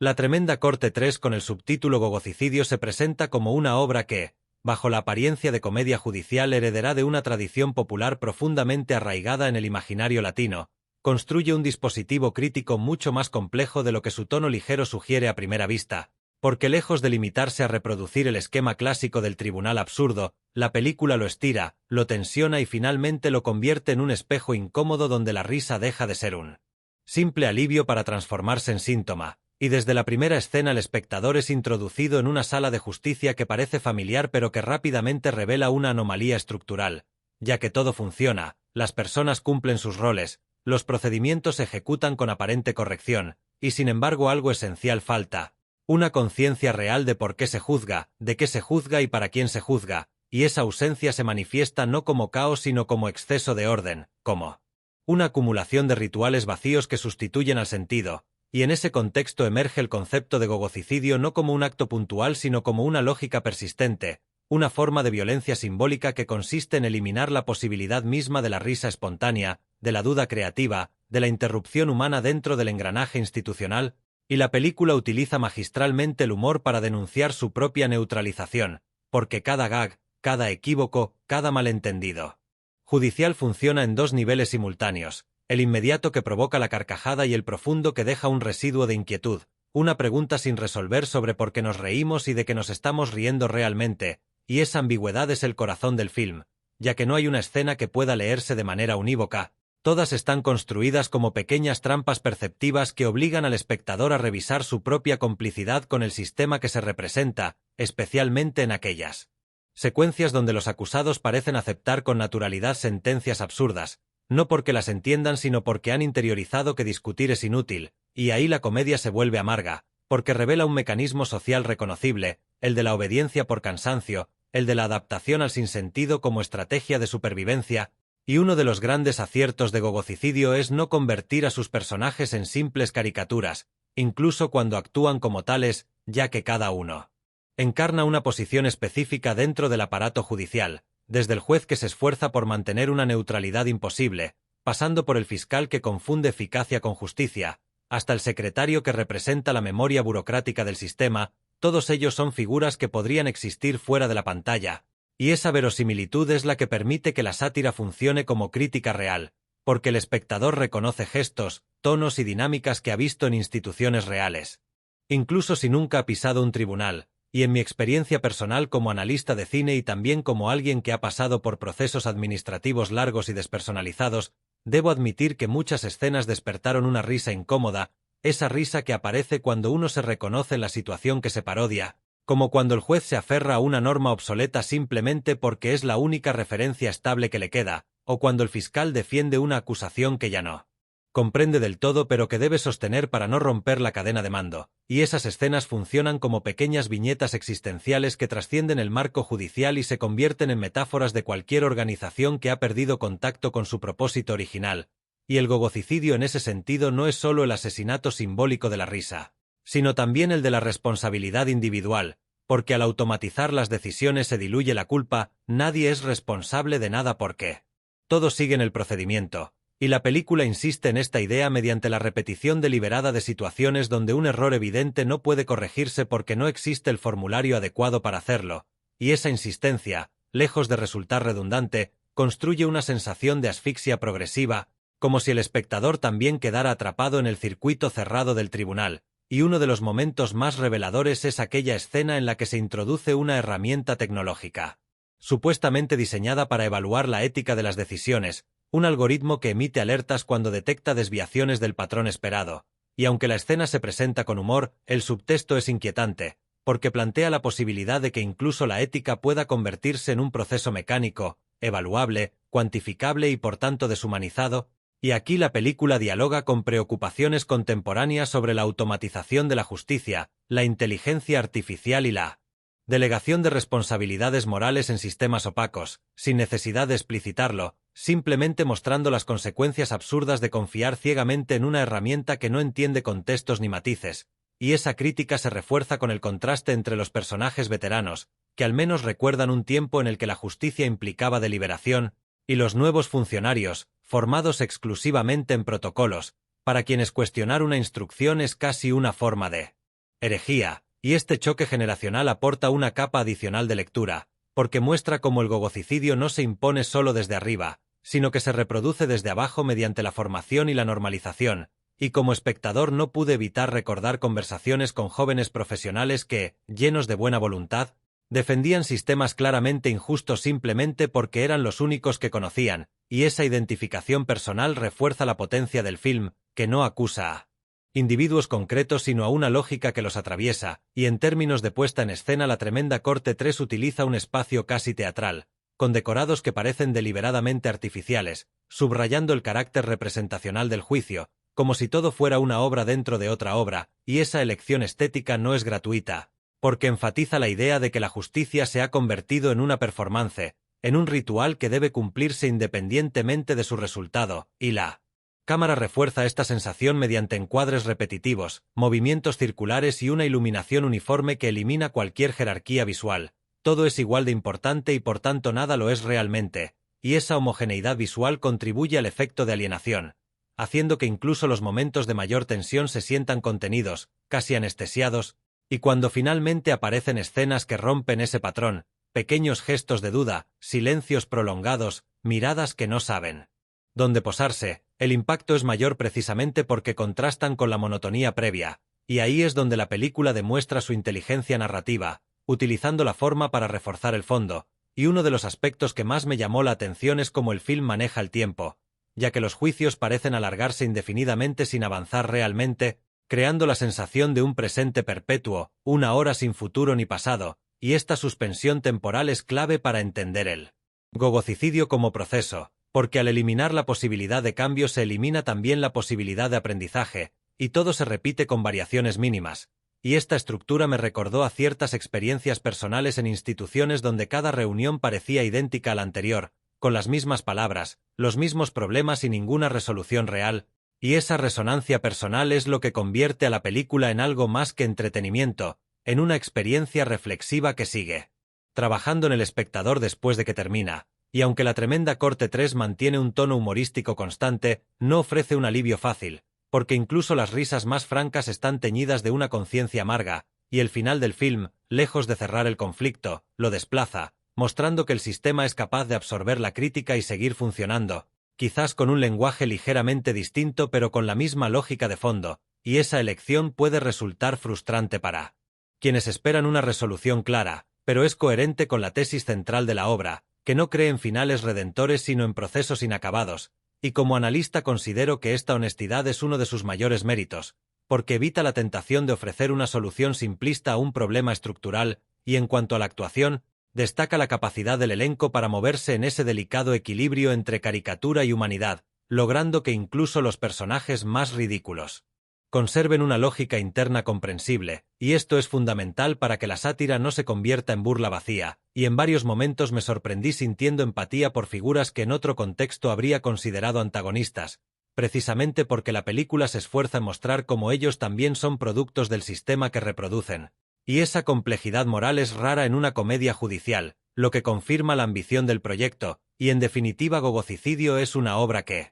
La Tremenda Corte 3 con el subtítulo Gogocicidio se presenta como una obra que, bajo la apariencia de comedia judicial, heredará de una tradición popular profundamente arraigada en el imaginario latino, construye un dispositivo crítico mucho más complejo de lo que su tono ligero sugiere a primera vista, porque lejos de limitarse a reproducir el esquema clásico del tribunal absurdo, la película lo estira, lo tensiona y finalmente lo convierte en un espejo incómodo donde la risa deja de ser un simple alivio para transformarse en síntoma. Y desde la primera escena el espectador es introducido en una sala de justicia que parece familiar pero que rápidamente revela una anomalía estructural, ya que todo funciona, las personas cumplen sus roles, los procedimientos se ejecutan con aparente corrección, y sin embargo algo esencial falta: una conciencia real de por qué se juzga, de qué se juzga y para quién se juzga, y esa ausencia se manifiesta no como caos sino como exceso de orden, como una acumulación de rituales vacíos que sustituyen al sentido. Y en ese contexto emerge el concepto de gogocicidio no como un acto puntual sino como una lógica persistente, una forma de violencia simbólica que consiste en eliminar la posibilidad misma de la risa espontánea, de la duda creativa, de la interrupción humana dentro del engranaje institucional, y la película utiliza magistralmente el humor para denunciar su propia neutralización, porque cada gag, cada equívoco, cada malentendido judicial funciona en dos niveles simultáneos: el inmediato que provoca la carcajada y el profundo que deja un residuo de inquietud, una pregunta sin resolver sobre por qué nos reímos y de qué nos estamos riendo realmente, y esa ambigüedad es el corazón del film, ya que no hay una escena que pueda leerse de manera unívoca, todas están construidas como pequeñas trampas perceptivas que obligan al espectador a revisar su propia complicidad con el sistema que se representa, especialmente en aquellas secuencias donde los acusados parecen aceptar con naturalidad sentencias absurdas, no porque las entiendan sino porque han interiorizado que discutir es inútil, y ahí la comedia se vuelve amarga, porque revela un mecanismo social reconocible, el de la obediencia por cansancio, el de la adaptación al sinsentido como estrategia de supervivencia, y uno de los grandes aciertos de Gogocicidio es no convertir a sus personajes en simples caricaturas, incluso cuando actúan como tales, ya que cada uno encarna una posición específica dentro del aparato judicial, desde el juez que se esfuerza por mantener una neutralidad imposible, pasando por el fiscal que confunde eficacia con justicia, hasta el secretario que representa la memoria burocrática del sistema. Todos ellos son figuras que podrían existir fuera de la pantalla, y esa verosimilitud es la que permite que la sátira funcione como crítica real, porque el espectador reconoce gestos, tonos y dinámicas que ha visto en instituciones reales. Incluso si nunca ha pisado un tribunal, y en mi experiencia personal como analista de cine y también como alguien que ha pasado por procesos administrativos largos y despersonalizados, debo admitir que muchas escenas despertaron una risa incómoda, esa risa que aparece cuando uno se reconoce en la situación que se parodia, como cuando el juez se aferra a una norma obsoleta simplemente porque es la única referencia estable que le queda, o cuando el fiscal defiende una acusación que ya no comprende del todo pero que debe sostener para no romper la cadena de mando, y esas escenas funcionan como pequeñas viñetas existenciales que trascienden el marco judicial y se convierten en metáforas de cualquier organización que ha perdido contacto con su propósito original, y el gogocicidio en ese sentido no es solo el asesinato simbólico de la risa, sino también el de la responsabilidad individual, porque al automatizar las decisiones se diluye la culpa, nadie es responsable de nada porque todos siguen el procedimiento. Y la película insiste en esta idea mediante la repetición deliberada de situaciones donde un error evidente no puede corregirse porque no existe el formulario adecuado para hacerlo, y esa insistencia, lejos de resultar redundante, construye una sensación de asfixia progresiva, como si el espectador también quedara atrapado en el circuito cerrado del tribunal, y uno de los momentos más reveladores es aquella escena en la que se introduce una herramienta tecnológica, supuestamente diseñada para evaluar la ética de las decisiones, un algoritmo que emite alertas cuando detecta desviaciones del patrón esperado, y aunque la escena se presenta con humor, el subtexto es inquietante, porque plantea la posibilidad de que incluso la ética pueda convertirse en un proceso mecánico, evaluable, cuantificable y por tanto deshumanizado, y aquí la película dialoga con preocupaciones contemporáneas sobre la automatización de la justicia, la inteligencia artificial y la delegación de responsabilidades morales en sistemas opacos, sin necesidad de explicitarlo, simplemente mostrando las consecuencias absurdas de confiar ciegamente en una herramienta que no entiende contextos ni matices, y esa crítica se refuerza con el contraste entre los personajes veteranos, que al menos recuerdan un tiempo en el que la justicia implicaba deliberación, y los nuevos funcionarios, formados exclusivamente en protocolos, para quienes cuestionar una instrucción es casi una forma de herejía, y este choque generacional aporta una capa adicional de lectura, porque muestra cómo el gogocicidio no se impone solo desde arriba, sino que se reproduce desde abajo mediante la formación y la normalización, y como espectador no pude evitar recordar conversaciones con jóvenes profesionales que, llenos de buena voluntad, defendían sistemas claramente injustos simplemente porque eran los únicos que conocían, y esa identificación personal refuerza la potencia del film, que no acusa a individuos concretos sino a una lógica que los atraviesa, y en términos de puesta en escena la Tremenda Corte 3 utiliza un espacio casi teatral, con decorados que parecen deliberadamente artificiales, subrayando el carácter representacional del juicio, como si todo fuera una obra dentro de otra obra, y esa elección estética no es gratuita, porque enfatiza la idea de que la justicia se ha convertido en una performance, en un ritual que debe cumplirse independientemente de su resultado, y la cámara refuerza esta sensación mediante encuadres repetitivos, movimientos circulares y una iluminación uniforme que elimina cualquier jerarquía visual. Todo es igual de importante y por tanto nada lo es realmente, y esa homogeneidad visual contribuye al efecto de alienación, haciendo que incluso los momentos de mayor tensión se sientan contenidos, casi anestesiados, y cuando finalmente aparecen escenas que rompen ese patrón, pequeños gestos de duda, silencios prolongados, miradas que no saben dónde posarse, el impacto es mayor precisamente porque contrastan con la monotonía previa, y ahí es donde la película demuestra su inteligencia narrativa, utilizando la forma para reforzar el fondo, y uno de los aspectos que más me llamó la atención es cómo el film maneja el tiempo, ya que los juicios parecen alargarse indefinidamente sin avanzar realmente, creando la sensación de un presente perpetuo, una hora sin futuro ni pasado, y esta suspensión temporal es clave para entender el gogocicidio como proceso, porque al eliminar la posibilidad de cambio se elimina también la posibilidad de aprendizaje, y todo se repite con variaciones mínimas, y esta estructura me recordó a ciertas experiencias personales en instituciones donde cada reunión parecía idéntica a la anterior, con las mismas palabras, los mismos problemas y ninguna resolución real, y esa resonancia personal es lo que convierte a la película en algo más que entretenimiento, en una experiencia reflexiva que sigue trabajando en el espectador después de que termina. Y aunque la Tremenda Corte 3 mantiene un tono humorístico constante, no ofrece un alivio fácil, porque incluso las risas más francas están teñidas de una conciencia amarga, y el final del film, lejos de cerrar el conflicto, lo desplaza, mostrando que el sistema es capaz de absorber la crítica y seguir funcionando, quizás con un lenguaje ligeramente distinto pero con la misma lógica de fondo, y esa elección puede resultar frustrante para quienes esperan una resolución clara, pero es coherente con la tesis central de la obra, que no cree en finales redentores sino en procesos inacabados, y como analista considero que esta honestidad es uno de sus mayores méritos, porque evita la tentación de ofrecer una solución simplista a un problema estructural, y en cuanto a la actuación, destaca la capacidad del elenco para moverse en ese delicado equilibrio entre caricatura y humanidad, logrando que incluso los personajes más ridículos conserven una lógica interna comprensible, y esto es fundamental para que la sátira no se convierta en burla vacía, y en varios momentos me sorprendí sintiendo empatía por figuras que en otro contexto habría considerado antagonistas, precisamente porque la película se esfuerza en mostrar cómo ellos también son productos del sistema que reproducen, y esa complejidad moral es rara en una comedia judicial, lo que confirma la ambición del proyecto, y en definitiva Gogocicidio es una obra que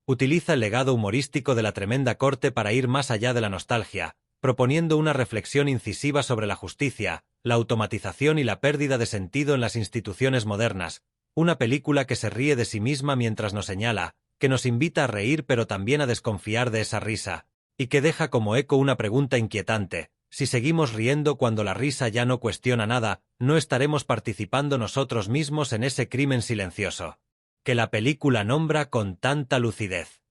utiliza el legado humorístico de la Tremenda Corte para ir más allá de la nostalgia, proponiendo una reflexión incisiva sobre la justicia, la automatización y la pérdida de sentido en las instituciones modernas, una película que se ríe de sí misma mientras nos señala, que nos invita a reír pero también a desconfiar de esa risa, y que deja como eco una pregunta inquietante: si seguimos riendo cuando la risa ya no cuestiona nada, ¿no estaremos participando nosotros mismos en ese crimen silencioso que la película nombra con tanta lucidez?